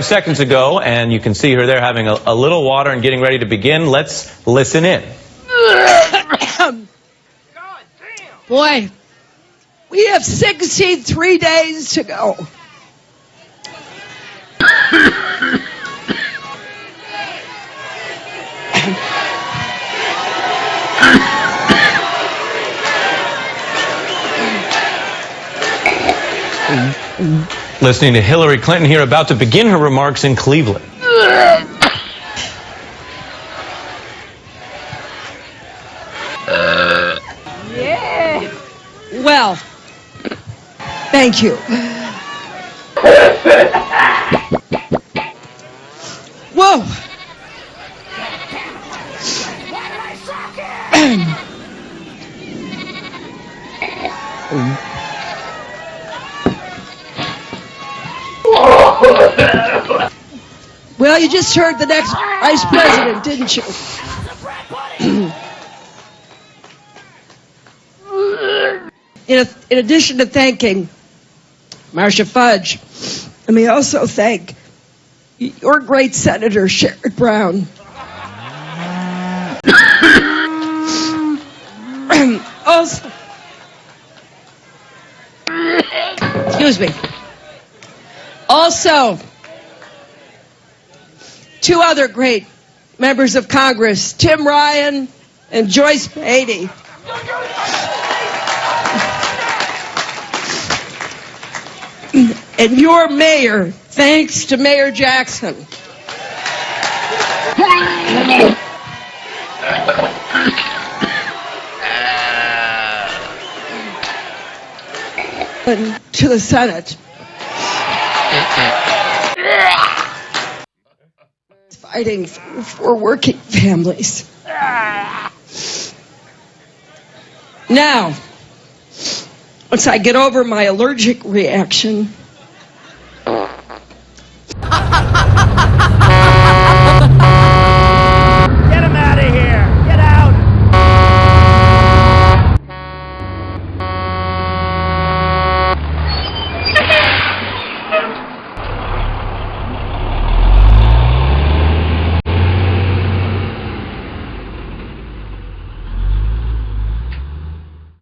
Seconds ago, and you can see her there having a little water and getting ready to begin. Let's listen in. Boy, we have 63 days to go. Listening to Hillary Clinton here about to begin her remarks in Cleveland. Yeah. Well, thank you. Whoa. Well, you just heard the next vice president, didn't you? In addition to thanking Marcia Fudge, let me also thank your great Senator Sherrod Brown. Also, excuse me. Also, two other great members of Congress, Tim Ryan and Joyce Beatty. And your mayor, thanks to Mayor Jackson. And to the Senate. Fighting for working families. Now, once I get over my allergic reaction,